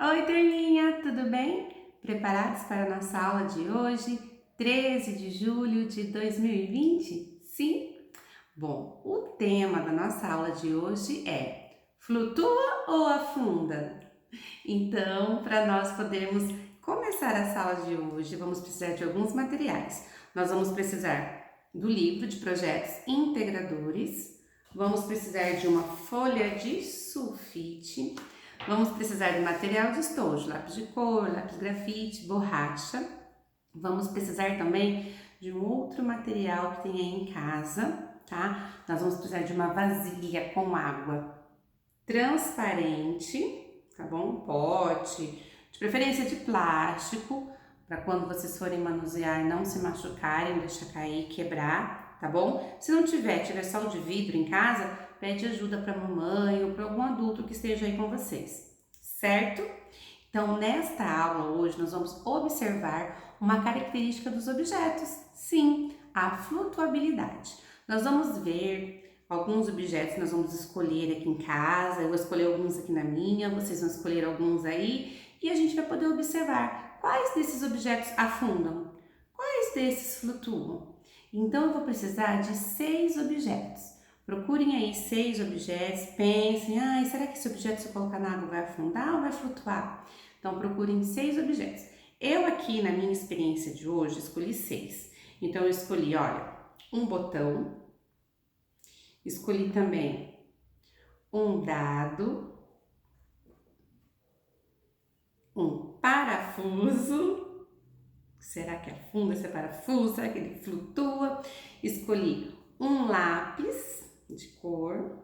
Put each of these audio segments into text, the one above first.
Oi, turminha, tudo bem? Preparados para a nossa aula de hoje, 13 de julho de 2020? Sim? Bom, o tema da nossa aula de hoje é Flutua ou afunda? Então, para nós podermos começar a sala de hoje, vamos precisar de alguns materiais. Nós vamos precisar do livro de projetos integradores, vamos precisar de uma folha de sulfite, vamos precisar de material de estojo, lápis de cor, lápis grafite, borracha. Vamos precisar também de um outro material que tem aí em casa, tá? Nós vamos precisar de uma vasilha com água transparente, tá bom? Pote, de preferência de plástico, para quando vocês forem manusear não se machucarem, deixar cair, quebrar, tá bom? Se não tiver só o de vidro em casa, pede ajuda para a mamãe ou para algum adulto que esteja aí com vocês, certo? Então, nesta aula hoje, nós vamos observar uma característica dos objetos, sim, a flutuabilidade. Nós vamos ver alguns objetos, nós vamos escolher aqui em casa, eu vou escolher alguns aqui na minha, vocês vão escolher alguns aí, e a gente vai poder observar quais desses objetos afundam, quais desses flutuam. Então, eu vou precisar de 6 objetos. Procurem aí 6 objetos, pensem, será que esse objeto se eu colocar na água vai afundar ou vai flutuar? Então procurem 6 objetos. Eu aqui na minha experiência de hoje escolhi 6. Então eu escolhi, olha, um botão, escolhi também um dado, um parafuso. Será que afunda esse parafuso? Será que ele flutua? Escolhi um lápis de cor.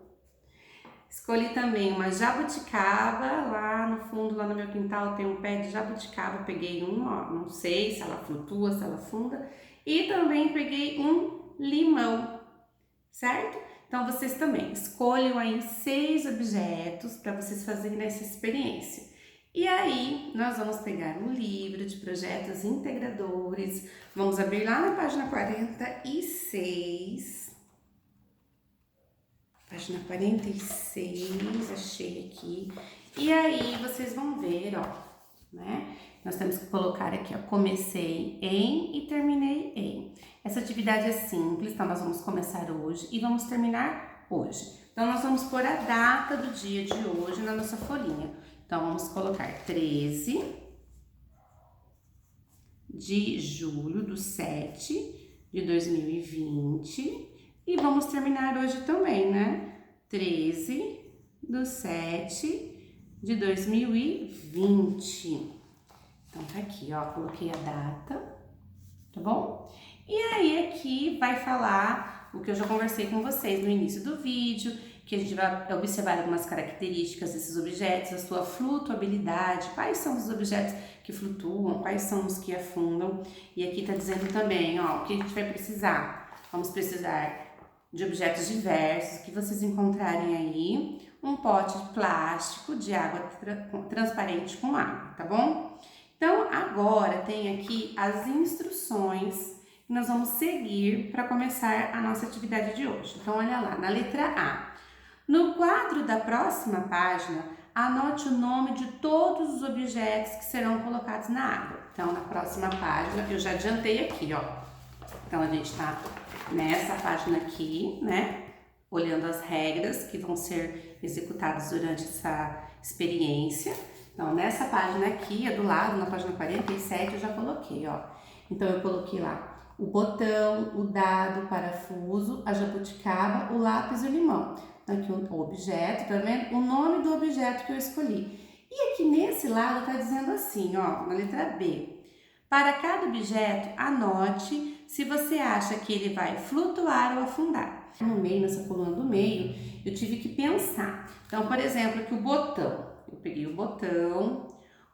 Escolhi também uma jabuticaba, lá no fundo, lá no meu quintal tem um pé de jabuticaba, peguei ó, não sei se ela flutua, se ela afunda. E também peguei um limão, certo? Então vocês também escolham aí 6 objetos para vocês fazerem essa experiência. E aí, nós vamos pegar um livro de projetos integradores, vamos abrir lá na página 46. Página 46, achei aqui. E aí, vocês vão ver, ó, né? Nós temos que colocar aqui, ó, comecei em e terminei em. Essa atividade é simples, então nós vamos começar hoje e vamos terminar hoje. Então, nós vamos pôr a data do dia de hoje na nossa folhinha. Então, vamos colocar 13 de julho do 7 de 2020 e vamos terminar hoje também, né? 13 do 7 de 2020. Então, tá aqui, ó, coloquei a data, tá bom? E aí, aqui vai falar o que eu já conversei com vocês no início do vídeo, que a gente vai observar algumas características desses objetos, a sua flutuabilidade, quais são os objetos que flutuam, quais são os que afundam. E aqui tá dizendo também, ó, o que a gente vai precisar. Vamos precisar de objetos diversos que vocês encontrarem aí, um pote de plástico de água transparente com água, tá bom? Então, agora tem aqui as instruções que nós vamos seguir para começar a nossa atividade de hoje. Então, olha lá, na letra A. No quadro da próxima página, anote o nome de todos os objetos que serão colocados na água. Então, na próxima página, eu já adiantei aqui, ó. Então, a gente tá nessa página aqui, né? Olhando as regras que vão ser executadas durante essa experiência. Então, nessa página aqui, do lado, na página 47, eu já coloquei, ó. Então, eu coloquei lá o botão, o dado, o parafuso, a jabuticaba, o lápis e o limão. Então, aqui o objeto, tá vendo? O nome do objeto que eu escolhi. E aqui nesse lado tá dizendo assim, ó, na letra B. Para cada objeto, anote se você acha que ele vai flutuar ou afundar. No meio, nessa coluna do meio, eu tive que pensar. Então, por exemplo, aqui o botão. Eu peguei o botão,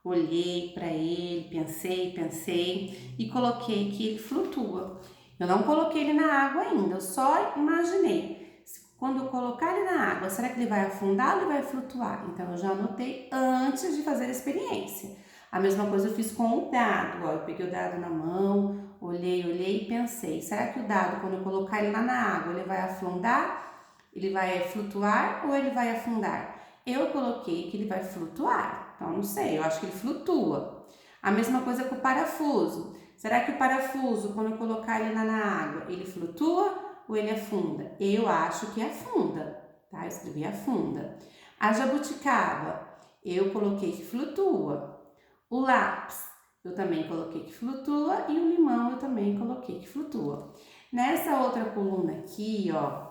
olhei para ele, pensei e coloquei que ele flutua. Eu não coloquei ele na água ainda, eu só imaginei. Quando eu colocar ele na água, será que ele vai afundar ou ele vai flutuar? Então, eu já anotei antes de fazer a experiência. A mesma coisa eu fiz com o dado, ó, eu peguei o dado na mão, olhei e pensei, será que o dado, quando eu colocar ele lá na água, ele vai afundar, ele vai flutuar ou ele vai afundar? Eu coloquei que ele vai flutuar. Então, não sei, eu acho que ele flutua. A mesma coisa com o parafuso. Será que o parafuso, quando eu colocar ele na água, ele flutua ou ele afunda? Eu acho que afunda, tá? Eu escrevi afunda. A jabuticaba, eu coloquei que flutua. O lápis, eu também coloquei que flutua. E o limão, eu também coloquei que flutua. Nessa outra coluna aqui, ó,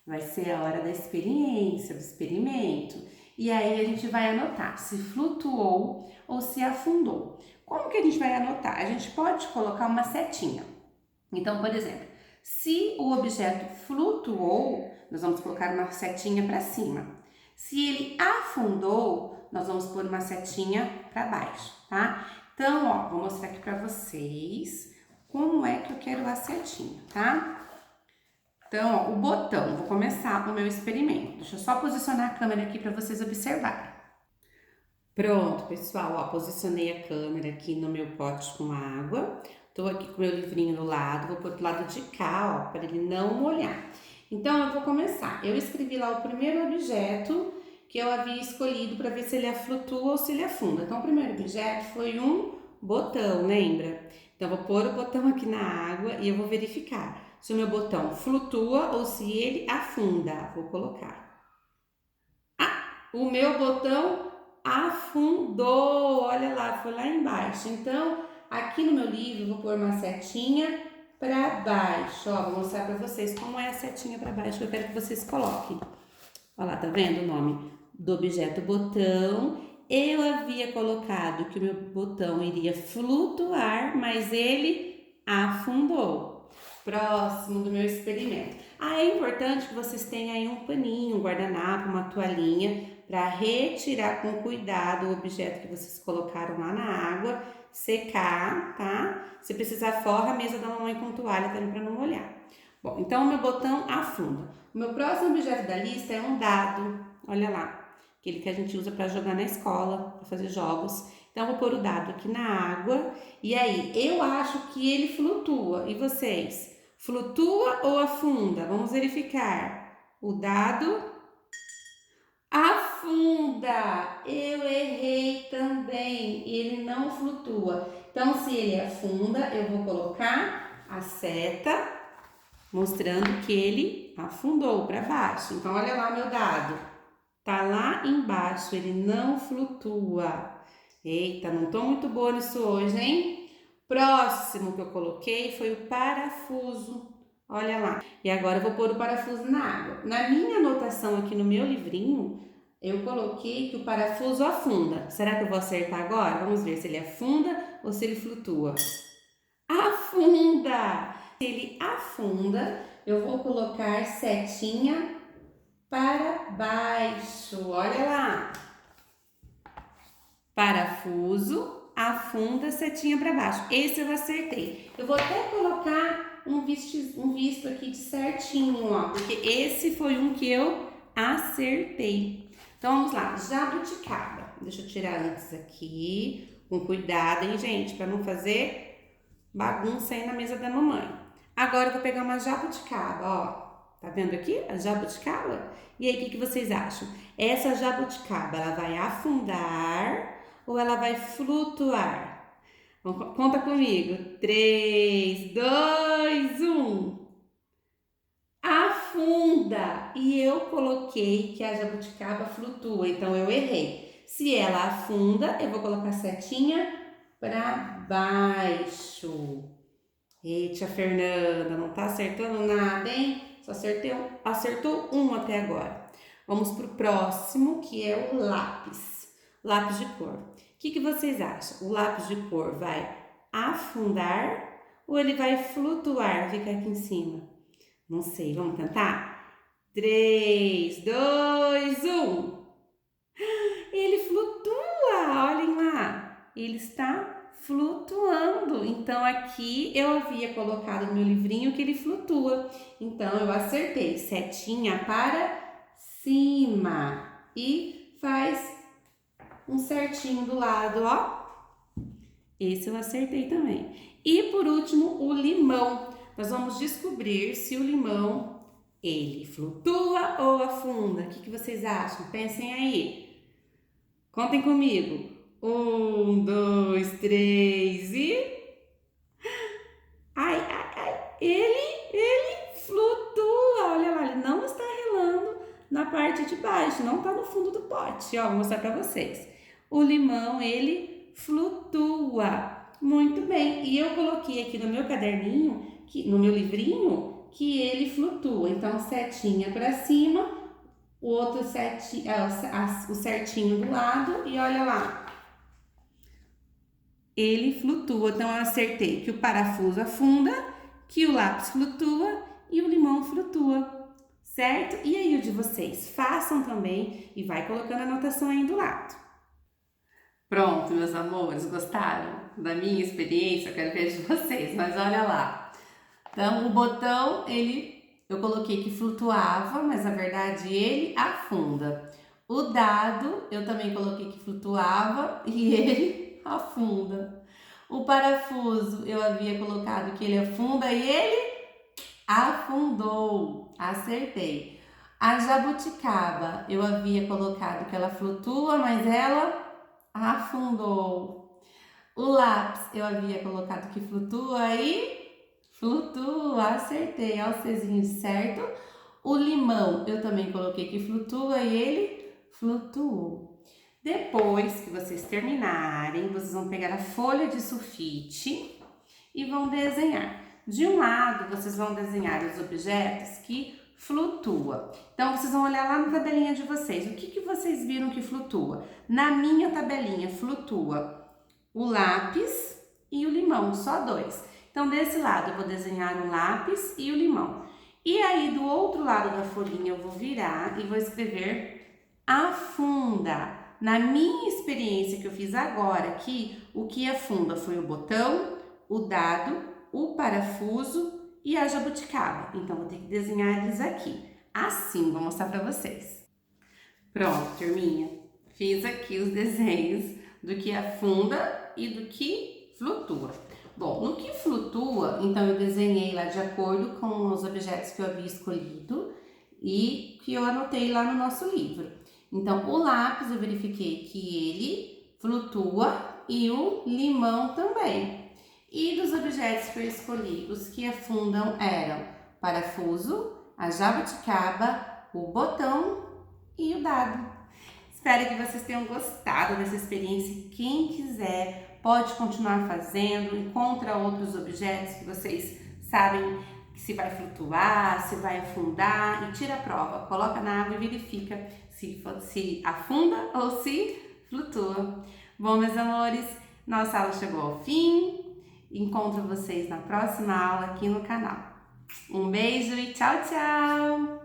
vai ser a hora da experiência, do experimento. E aí a gente vai anotar se flutuou ou se afundou. Como que a gente vai anotar? A gente pode colocar uma setinha. Então, por exemplo, se o objeto flutuou, nós vamos colocar uma setinha para cima. Se ele afundou, nós vamos pôr uma setinha para baixo, tá? Então, ó, vou mostrar aqui para vocês como é que eu quero a setinha, tá? Então, ó, o botão, vou começar o meu experimento. Deixa eu só posicionar a câmera aqui para vocês observarem. Pronto, pessoal, ó, posicionei a câmera aqui no meu pote com água. Tô aqui com o meu livrinho do lado, vou pôr do lado de cá, ó, para ele não molhar. Então, eu vou começar. Eu escrevi lá o primeiro objeto que eu havia escolhido para ver se ele flutua ou se ele afunda. Então, o primeiro objeto foi um botão, lembra? Então, eu vou pôr o botão aqui na água e eu vou verificar se o meu botão flutua ou se ele afunda. Vou colocar. Ah, o meu botão afundou, olha lá, foi lá embaixo. Então, aqui no meu livro, eu vou pôr uma setinha para baixo. Ó, vou mostrar para vocês como é a setinha para baixo, que eu quero que vocês coloquem. Olha lá, tá vendo o nome do objeto botão? Eu havia colocado que o meu botão iria flutuar, mas ele afundou. Próximo do meu experimento. É importante que vocês tenham aí um paninho, um guardanapo, uma toalhinha, para retirar com cuidado o objeto que vocês colocaram lá na água, secar, tá? Se precisar, forra a mesa da mamãe com toalha também para não molhar. Bom, então o meu botão afunda. O meu próximo objeto da lista é um dado, olha lá, aquele que a gente usa para jogar na escola, para fazer jogos. Então, eu vou pôr o dado aqui na água, e aí, eu acho que ele flutua, e vocês? Flutua ou afunda? Vamos verificar. O dado afunda. Eu errei também. Ele não flutua. Então, se ele afunda, eu vou colocar a seta mostrando que ele afundou para baixo. Então, olha lá meu dado. Tá lá embaixo, ele não flutua. Eita, não tô muito boa nisso hoje, hein? Próximo que eu coloquei foi o parafuso. Olha lá. E agora eu vou pôr o parafuso na água. Na minha anotação aqui no meu livrinho, eu coloquei que o parafuso afunda. Será que eu vou acertar agora? Vamos ver se ele afunda ou se ele flutua. Afunda! Se ele afunda, eu vou colocar setinha para baixo. Olha lá. Parafuso, afunda, setinha para baixo. Esse eu acertei. Eu vou até colocar um visto aqui de certinho, ó, porque esse foi um que eu acertei. Então, vamos lá, jabuticaba. Deixa eu tirar antes aqui, com cuidado, hein, gente, para não fazer bagunça aí na mesa da mamãe. Agora eu vou pegar uma jabuticaba, ó. Tá vendo aqui a jabuticaba? E aí, o que vocês acham? Essa jabuticaba, ela vai afundar ou ela vai flutuar? Conta comigo. 3, 2, 1. Afunda! E eu coloquei que a jabuticaba flutua, então eu errei. Se ela afunda, eu vou colocar setinha para baixo. Eita, Fernanda, não tá acertando nada, hein? Só acertou um até agora. Vamos pro próximo, que é o lápis. Lápis de cor. O que vocês acham? O lápis de cor vai afundar ou ele vai flutuar, ficar aqui em cima? Não sei, vamos tentar? 3, 2, 1. Ele flutua, olhem lá. Ele está flutuando. Então, aqui eu havia colocado no meu livrinho que ele flutua. Então, eu acertei. Setinha para cima. E faz um certinho do lado, ó. Esse eu acertei também. E, por último, o limão. Nós vamos descobrir se o limão, ele flutua ou afunda. O que vocês acham? Pensem aí. Contem comigo. 1, 2, 3 e... Ai, ai, ai, ele flutua, olha lá, ele não está relando na parte de baixo, não está no fundo do pote, ó, vou mostrar para vocês. O limão, ele flutua, muito bem, e eu coloquei aqui no meu caderninho, no meu livrinho, que ele flutua, então setinha para cima, o outro o certinho do lado, e olha lá, ele flutua. Então, eu acertei que o parafuso afunda, que o lápis flutua e o limão flutua, certo? E aí, o de vocês? Façam também e vai colocando a anotação aí do lado. Pronto, meus amores, gostaram da minha experiência? Eu quero ver de vocês, mas olha lá. Então, o botão, eu coloquei que flutuava, mas na verdade ele afunda. O dado, eu também coloquei que flutuava e ele afunda. O parafuso, eu havia colocado que ele afunda e ele afundou. Acertei. A jabuticaba, eu havia colocado que ela flutua, mas ela afundou. O lápis, eu havia colocado que flutua e flutua. Acertei. Olha o Czinho certo. O limão, eu também coloquei que flutua e ele flutuou. Depois que vocês terminarem, vocês vão pegar a folha de sulfite e vão desenhar. De um lado, vocês vão desenhar os objetos que flutuam. Então, vocês vão olhar lá na tabelinha de vocês. O que vocês viram que flutua? Na minha tabelinha, flutua o lápis e o limão, só dois. Então, desse lado, eu vou desenhar o lápis e o limão. E aí, do outro lado da folhinha, eu vou virar e vou escrever afunda. Na minha experiência que eu fiz agora aqui, o que afunda foi o botão, o dado, o parafuso e a jabuticaba. Então, vou ter que desenhar eles aqui. Assim, vou mostrar para vocês. Pronto, turminha. Fiz aqui os desenhos do que afunda e do que flutua. Bom, no que flutua, então eu desenhei lá de acordo com os objetos que eu havia escolhido e que eu anotei lá no nosso livro. Então, o lápis eu verifiquei que ele flutua e o limão também. E dos objetos que eu escolhi, os que afundam eram parafuso, a jabuticaba, o botão e o dado. Espero que vocês tenham gostado dessa experiência. Quem quiser pode continuar fazendo, encontra outros objetos que vocês sabem se vai flutuar, se vai afundar e tira a prova. Coloca na água e verifica se afunda ou se flutua. Bom, meus amores, nossa aula chegou ao fim. Encontro vocês na próxima aula aqui no canal. Um beijo e tchau, tchau!